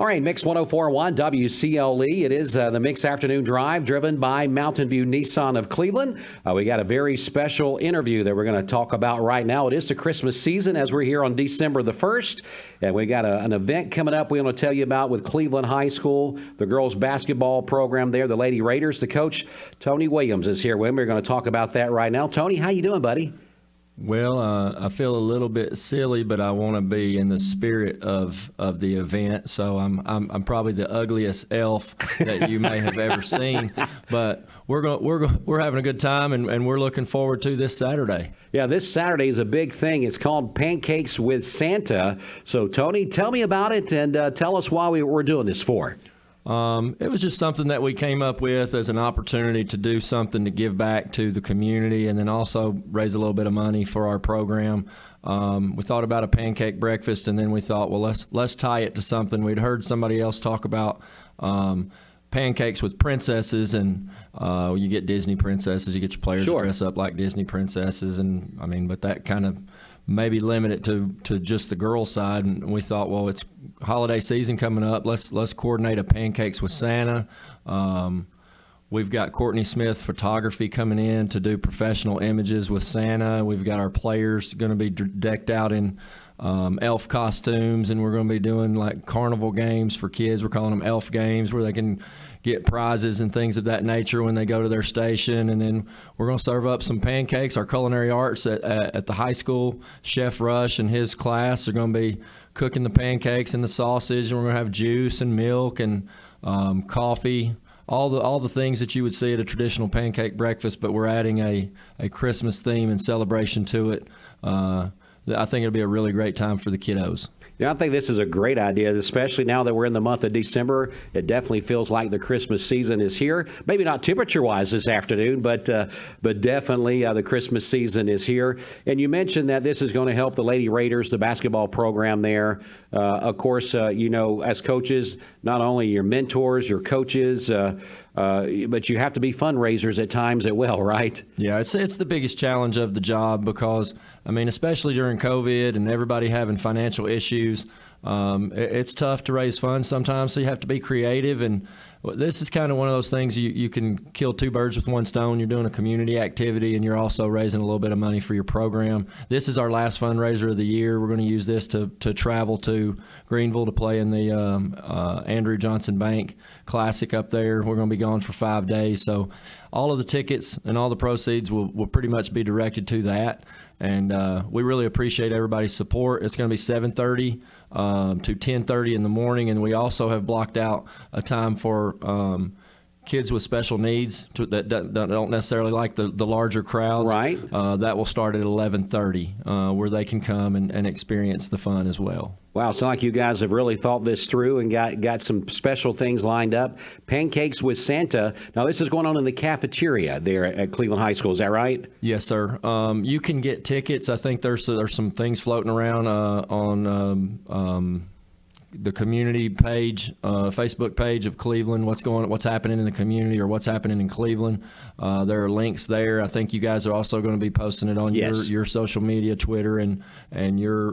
All right, Mix 104.1 WCLE. It is the Mix Afternoon Drive driven by Mountain View Nissan of Cleveland. We got a very special interview that we're going to talk about right now. It is the Christmas season as we're here on December the 1st. And we got an event coming up we want to tell you about with Cleveland High School, the girls basketball program there, the Lady Raiders. The coach, Tony Williams, is here with me. We're going to talk about that right now. Tony, how you doing, buddy? Well, I feel a little bit silly, but I want to be in the spirit of the event. So I'm probably the ugliest elf that you may have ever seen. But we're having a good time, and we're looking forward to this Saturday. Yeah, this Saturday is a big thing. It's called Pancakes with Santa. So Tony, tell me about it and tell us why we're doing this for. It was just something that we came up with as an opportunity to do something to give back to the community and then also raise a little bit of money for our program. We thought about a pancake breakfast, and then we thought, well, let's tie it to something. We'd heard somebody else talk about pancakes with princesses, and you get Disney princesses, you get your players to dress up like Disney princesses, and I mean, but that kind of maybe limit it to just the girls' side. And we thought, well, it's holiday season coming up. Let's coordinate a Pancakes with Santa. We've got Courtney Smith Photography coming in to do professional images with Santa. We've got our players going to be decked out in elf costumes, and we're going to be doing like carnival games for kids. We're calling them elf games, where they can get prizes and things of that nature when they go to their station. And then we're going to serve up some pancakes. Our culinary arts at the high school, Chef Rush and his class are going to be cooking the pancakes and the sausage, and we're going to have juice and milk and coffee, all the things that you would see at a traditional pancake breakfast, but we're adding a Christmas theme and celebration to it. I think it'll be a really great time for the kiddos. Yeah, I think this is a great idea, especially now that we're in the month of December. It definitely feels like the Christmas season is here. Maybe not temperature-wise this afternoon, but definitely the Christmas season is here. And you mentioned that this is going to help the Lady Raiders, the basketball program there. Of course, you know, as coaches, not only your mentors, your coaches, but you have to be fundraisers at times as well, right? Yeah, it's the biggest challenge of the job because, I mean, especially during COVID and everybody having financial issues, it's tough to raise funds sometimes, so you have to be creative. And this is kind of one of those things you can kill two birds with one stone. You're doing a community activity, and you're also raising a little bit of money for your program. This is our last fundraiser of the year. We're going to use this to travel to Greenville to play in the Andrew Johnson Bank Classic up there. We're going to be gone for 5 days. So all of the tickets and all the proceeds will pretty much be directed to that. And we really appreciate everybody's support. It's going to be 7:30 to 10:30 in the morning, and we also have blocked out a time for kids with special needs that don't necessarily like the larger crowds. Right. That will start at 11:30, where they can come and experience the fun as well. Wow, sounds like you guys have really thought this through and got some special things lined up. Pancakes with Santa. Now, this is going on in the cafeteria there at Cleveland High School. Is that right? Yes, sir. You can get tickets. I think there's some things floating around on the community page, Facebook page of Cleveland, what's happening in the community or what's happening in Cleveland. There are links there. I think you guys are also going to be posting it on your social media, Twitter, and your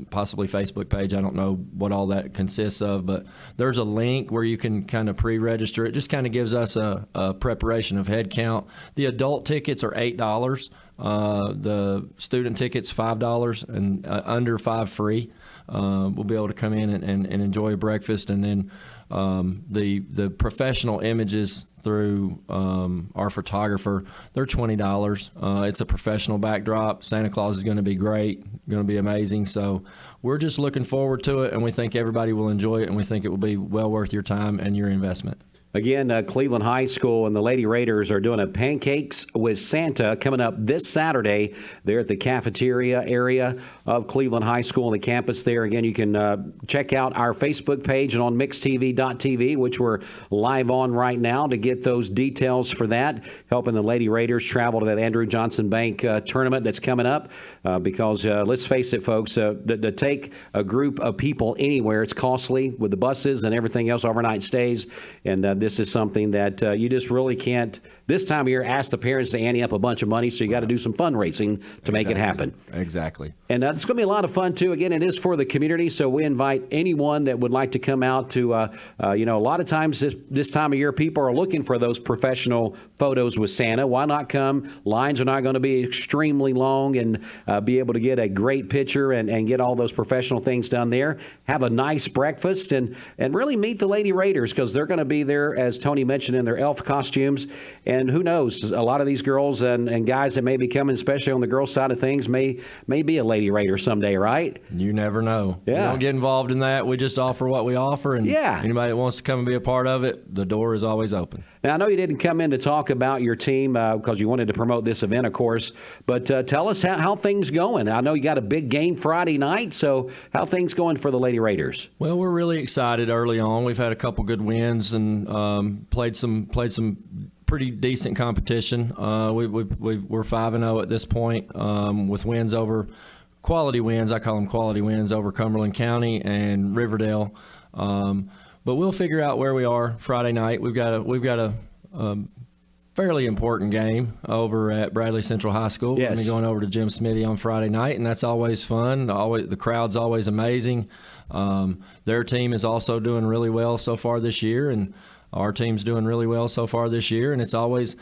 possibly Facebook page. I don't know what all that consists of, but there's a link where you can kind of pre-register. It just kind of gives us a preparation of head count. The adult tickets are $8. The student tickets $5, and under $5 free. We'll be able to come in and enjoy a breakfast, and then the professional images through our photographer, they're $20. It's a professional backdrop. Santa Claus is going to be great, going to be amazing. So we're just looking forward to it, and we think everybody will enjoy it, and we think it will be well worth your time and your investment. Again, Cleveland High School and the Lady Raiders are doing a Pancakes with Santa coming up this Saturday there at the cafeteria area of Cleveland High School on the campus there. Again, you can check out our Facebook page and on mixtv.tv, which we're live on right now, to get those details for that, helping the Lady Raiders travel to that Andrew Johnson Bank tournament that's coming up. Because let's face it, folks, to take a group of people anywhere, it's costly with the buses and everything else, overnight stays, and this is something that you just really can't, this time of year, ask the parents to ante up a bunch of money, so you got to do some fundraising to make it happen. Exactly. And it's going to be a lot of fun, too. Again, it is for the community, so we invite anyone that would like to come out to, a lot of times this time of year, people are looking for those professional photos with Santa. Why not come? Lines are not going to be extremely long, and be able to get a great picture and get all those professional things done there. Have a nice breakfast and really meet the Lady Raiders, because they're going to be there, as Tony mentioned, in their elf costumes. And who knows, a lot of these girls and guys that may be coming, especially on the girls' side of things, may be a Lady Raider someday, right? You never know. Yeah. We don't get involved in that. We just offer what we offer, and anybody that wants to come and be a part of it, the door is always open. Now, I know you didn't come in to talk about your team because you wanted to promote this event, of course, but tell us how things going. I know you got a big game Friday night, so how things going for the Lady Raiders? Well, we're really excited early on. We've had a couple good wins and played some pretty decent competition. We're 5-0 at this point, with wins over quality wins. I call them quality wins over Cumberland County and Riverdale. But we'll figure out where we are Friday night. We've got a fairly important game over at Bradley Central High School. Yes. We're going over to Jim Smitty on Friday night, and that's always fun. The crowd's always amazing. Their team is also doing really well so far this year, and our team's doing really well so far this year. And it's always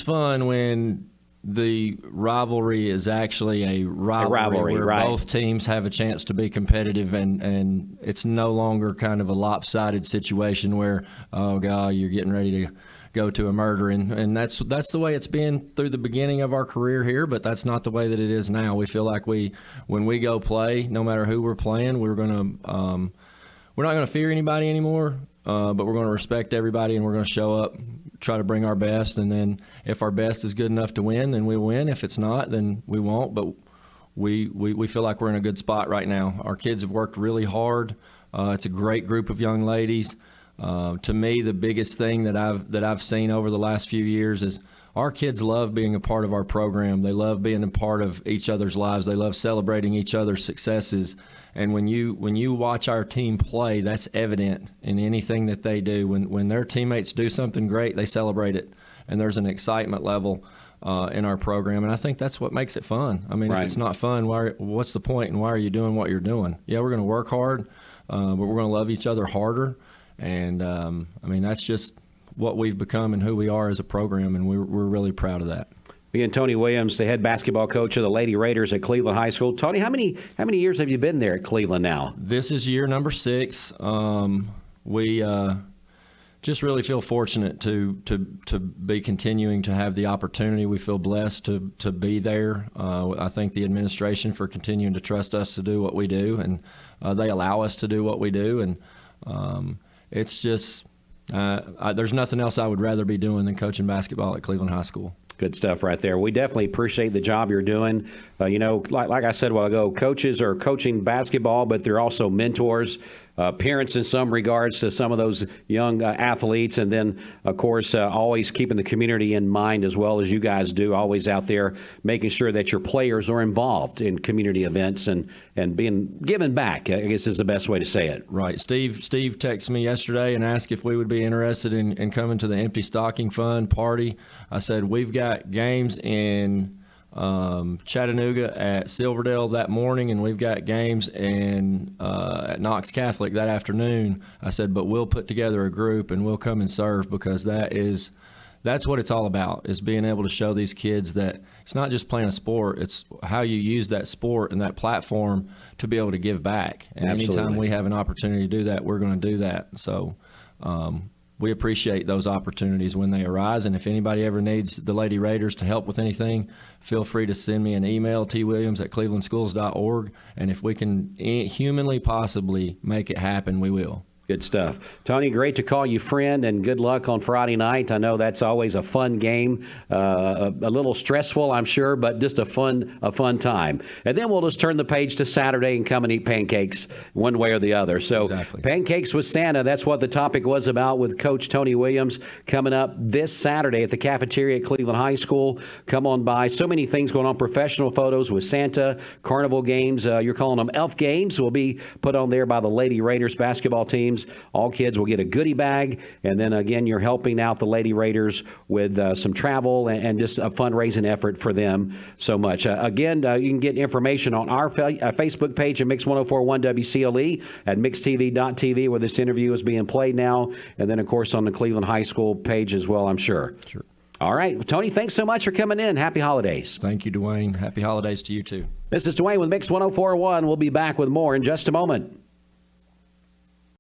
fun when the rivalry is actually a rivalry where right. Both teams have a chance to be competitive, and it's no longer kind of a lopsided situation where, oh God, you're getting ready to go to a murder, and that's the way it's been through the beginning of our career here, but that's not the way that it is now. We feel like when we go play, no matter who we're playing, we're not gonna fear anybody anymore, but we're gonna respect everybody, and we're gonna show up, try to bring our best, and then if our best is good enough to win, then we win. If it's not, then we won't. But we feel like we're in a good spot right now. Our kids have worked really hard. It's a great group of young ladies. To me, the biggest thing that I've seen over the last few years is our kids love being a part of our program. They love being a part of each other's lives. They love celebrating each other's successes. And when you watch our team play, that's evident in anything that they do. When their teammates do something great, they celebrate it, and there's an excitement level in our program. And I think that's what makes it fun. I mean, right. If it's not fun, what's the point, and why are you doing what you're doing? Yeah, we're going to work hard, but we're going to love each other harder. And, that's just what we've become and who we are as a program, and we're really proud of that. Again, Tony Williams, the head basketball coach of the Lady Raiders at Cleveland High School. Tony, how many years have you been there at Cleveland now? This is year number 6. We just really feel fortunate to be continuing to have the opportunity. We feel blessed to be there. I thank the administration for continuing to trust us to do what we do, and they allow us to do what we do. And it's just there's nothing else I would rather be doing than coaching basketball at Cleveland High School. Good stuff right there. We definitely appreciate the job you're doing. Like I said a while ago, coaches are coaching basketball, but they're also mentors, parents in some regards to some of those young athletes. And then, of course, always keeping the community in mind as well as you guys do, always out there making sure that your players are involved in community events and being given back, I guess is the best way to say it. Right. Steve texted me yesterday and asked if we would be interested in coming to the Empty Stocking Fund party. I said, we've got games in Chattanooga at Silverdale that morning, and we've got games at Knox Catholic that afternoon. I said, but we'll put together a group and we'll come and serve, because that's what it's all about, is being able to show these kids that it's not just playing a sport, it's how you use that sport and that platform to be able to give back. And Absolutely. Anytime we have an opportunity to do that, we're going to do that. So we appreciate those opportunities when they arise. And if anybody ever needs the Lady Raiders to help with anything, feel free to send me an email, twilliams@clevelandschools.org. And if we can humanly possibly make it happen, we will. Good stuff. Tony, great to call you friend, and good luck on Friday night. I know that's always a fun game, a little stressful, I'm sure, but just a fun time. And then we'll just turn the page to Saturday and come and eat pancakes one way or the other. So Exactly. Pancakes with Santa, that's what the topic was about with Coach Tony Williams coming up this Saturday at the cafeteria at Cleveland High School. Come on by. So many things going on. Professional photos with Santa, carnival games. You're calling them elf games will be put on there by the Lady Raiders basketball teams. kids. All kids will get a goodie bag. And then again, you're helping out the Lady Raiders with some travel and just a fundraising effort for them so much. Again, you can get information on our Facebook page at Mix 1041 WCLE, at mixtv.tv, where this interview is being played now. And then, of course, on the Cleveland High School page as well, I'm sure. Sure. All right. Well, Tony, thanks so much for coming in. Happy holidays. Thank you, Dwayne. Happy holidays to you, too. This is Dwayne with Mix 1041. We'll be back with more in just a moment.